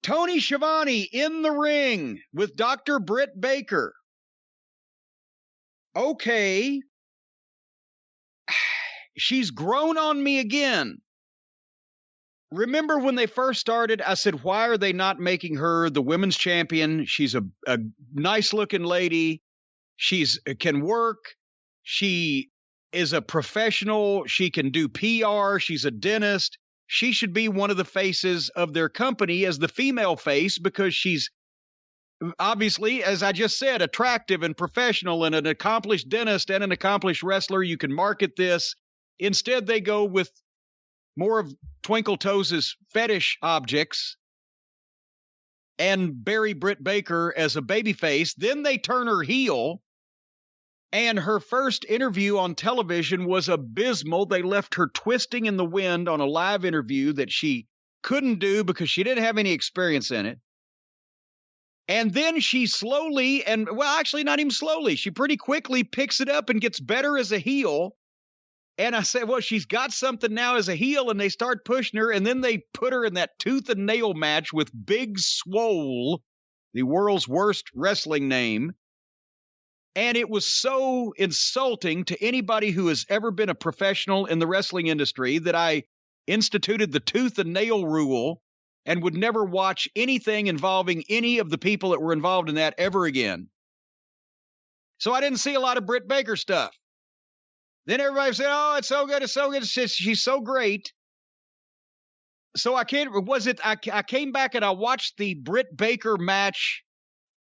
Tony Schiavone in the ring with Dr. Britt Baker. Okay. She's grown on me again. Remember when they first started, I said, why are they not making her the women's champion? She's a nice-looking lady. She's can work. She is a professional. She can do PR. She's a dentist. She should be one of the faces of their company as the female face because she's obviously, as I just said, attractive and professional and an accomplished dentist and an accomplished wrestler. You can market this. Instead, they go with more of Twinkle Toes' fetish objects and bury Britt Baker as a babyface. Then they turn her heel. And her first interview on television was abysmal. They left her twisting in the wind on a live interview that she couldn't do because she didn't have any experience in it. And then she slowly, and well, actually not even slowly, she pretty quickly picks it up and gets better as a heel. And I said, well, she's got something now as a heel, and they start pushing her, and then they put her in that tooth and nail match with Big Swole, the world's worst wrestling name. And it was so insulting to anybody who has ever been a professional in the wrestling industry that I instituted the tooth and nail rule and would never watch anything involving any of the people that were involved in that ever again. So I didn't see a lot of Britt Baker stuff. Then everybody said, oh, it's so good, it's so good, she's so great. So I came back and I watched the Britt Baker match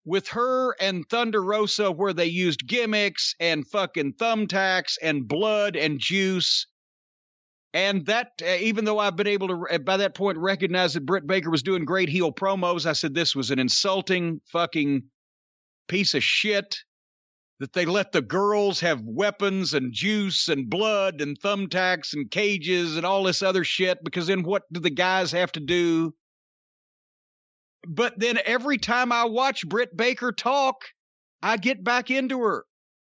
with her and Thunder Rosa where they used gimmicks and fucking thumbtacks and blood and juice. And that, even though I've been able to, by that point, recognize that Britt Baker was doing great heel promos, I said this was an insulting fucking piece of shit that they let the girls have weapons and juice and blood and thumbtacks and cages and all this other shit, because then what do the guys have to do? But then every time I watch Britt Baker talk, I get back into her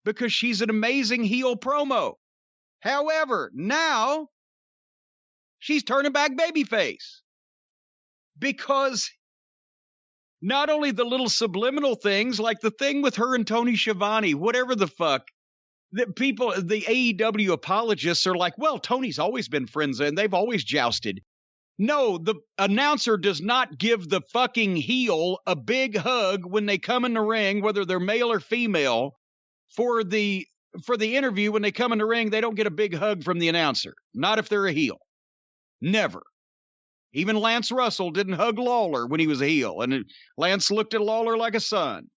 because she's an amazing heel promo. However, now she's turning back babyface because not only the little subliminal things, like the thing with her and Tony Schiavone, whatever the fuck, that people, the AEW apologists are like, well, Tony's always been friends and they've always jousted. No, the announcer does not give the fucking heel a big hug when they come in the ring, whether they're male or female. For the interview, when they come in the ring, they don't get a big hug from the announcer. Not if they're a heel. Never. Even Lance Russell didn't hug Lawler when he was a heel, and Lance looked at Lawler like a son.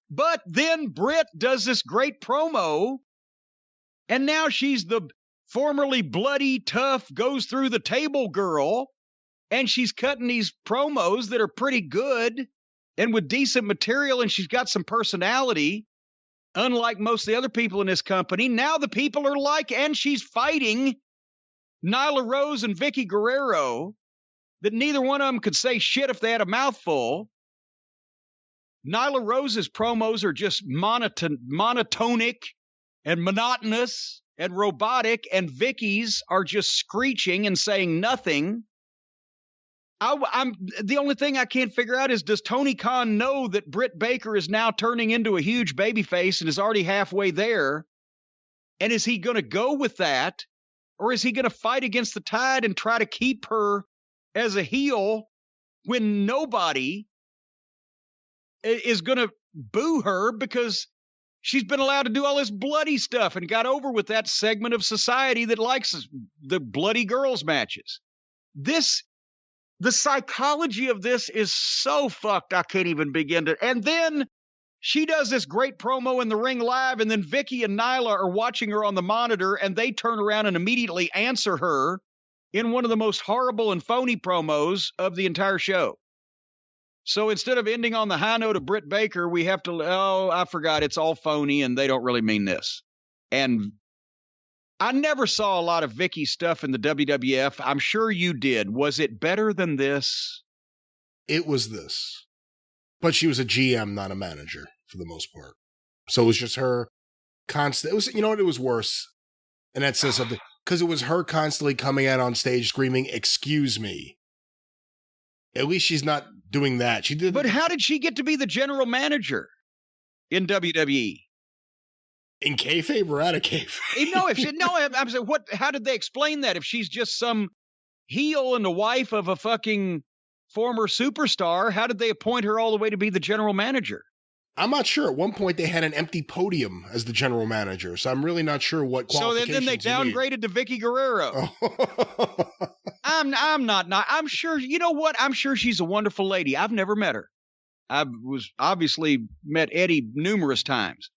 But then Britt does this great promo, and now she's the formerly bloody, tough, goes through the table girl, and she's cutting these promos that are pretty good and with decent material, and she's got some personality, unlike most of the other people in this company. Now the people are like, and she's fighting Nyla Rose and Vicky Guerrero, that neither one of them could say shit if they had a mouthful. Nyla Rose's promos are just monotonic and monotonous and robotic, and Vicky's are just screeching and saying nothing. I'm the only thing I can't figure out is, does Tony Khan know that Britt Baker is now turning into a huge babyface and is already halfway there? And is he going to go with that? Or is he going to fight against the tide and try to keep her as a heel when nobody is going to boo her because she's been allowed to do all this bloody stuff and got over with that segment of society that likes the bloody girls matches? The psychology of this is so fucked, I can't even begin to. And then she does this great promo in the ring live, and then Vicky and Nyla are watching her on the monitor, and they turn around and immediately answer her in one of the most horrible and phony promos of the entire show. So instead of ending on the high note of Britt Baker, we have to, I forgot, it's all phony, and they don't really mean this. And I never saw a lot of Vicky stuff in the WWF. I'm sure you did. Was it better than this? It was this. But she was a GM, not a manager, for the most part. So it was just her constant. It was, you know what? It was worse. And that says something. Because it was her constantly coming out on stage screaming, "Excuse me." At least she's not doing that. She did. But how did she get to be the general manager in WWE? In kayfabe or out of kayfabe? I'm saying, what? How did they explain that? If she's just some heel and the wife of a fucking former superstar, how did they appoint her all the way to be the general manager? I'm not sure. At one point, they had an empty podium as the general manager, so I'm really not sure what qualifications. So then they downgraded to Vicky Guerrero. Oh. I'm not. I'm sure. You know what? I'm sure she's a wonderful lady. I've never met her. I was obviously met Eddie numerous times,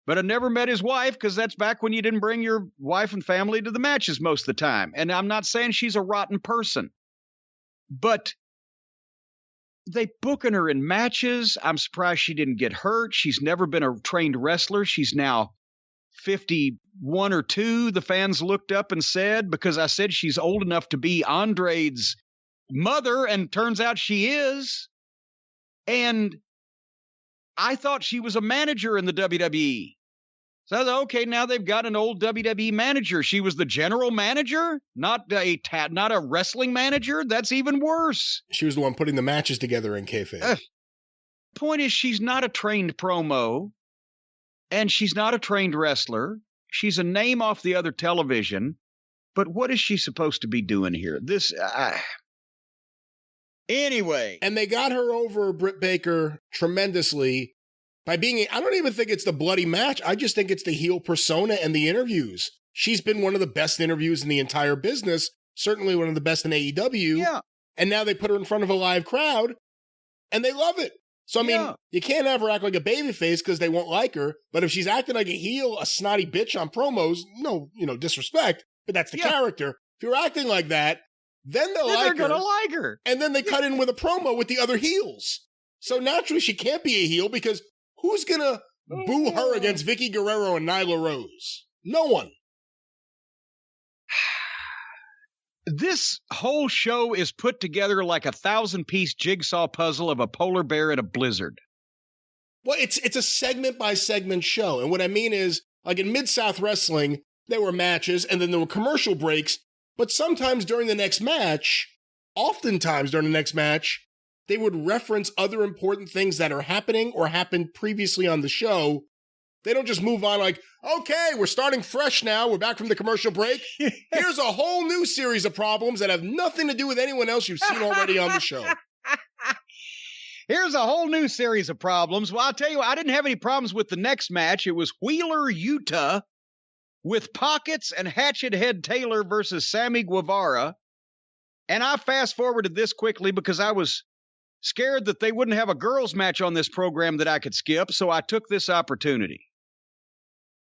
but I never met his wife because that's back when you didn't bring your wife and family to the matches most of the time. And I'm not saying she's a rotten person, but they booking her in matches. I'm surprised she didn't get hurt. She's never been a trained wrestler. She's now 51 or 2. The fans looked up and said, because I said she's old enough to be Andre's mother, and turns out she is. And I thought she was a manager in the WWE. So I thought, okay, now they've got an old WWE manager. She was the general manager, not a wrestling manager. That's even worse. She was the one putting the matches together in kayfabe. Point is, she's not a trained promo, and she's not a trained wrestler. She's a name off the other television. But what is she supposed to be doing here? Anyway. And they got her over, Britt Baker, tremendously. By being, I don't even think it's the bloody match. I just think it's the heel persona and the interviews. She's been one of the best interviews in the entire business, certainly one of the best in AEW. Yeah. And now they put her in front of a live crowd, and they love it. So, I mean, you can't have her act like a babyface because they won't like her. But if she's acting like a heel, a snotty bitch on promos, no, disrespect, but that's the character. If you're acting like that, then they'll like her. They're going to like her. And then they cut in with a promo with the other heels. So naturally, she can't be a heel because who's going to boo her against Vicky Guerrero and Nyla Rose? No one. This whole show is put together like a 1,000-piece jigsaw puzzle of a polar bear in a blizzard. Well, it's a segment-by-segment show. And what I mean is, like in Mid-South Wrestling, there were matches and then there were commercial breaks. But sometimes during the next match, oftentimes during the next match, they would reference other important things that are happening or happened previously on the show. They don't just move on like, okay, we're starting fresh now. We're back from the commercial break. Here's a whole new series of problems that have nothing to do with anyone else you've seen already on the show. Here's a whole new series of problems. Well, I'll tell you what, I didn't have any problems with the next match. It was Wheeler, Utah with Pockets and Hatchet Head Taylor versus Sammy Guevara. And I fast-forwarded this quickly because I was scared that they wouldn't have a girls' match on this program that I could skip, so I took this opportunity.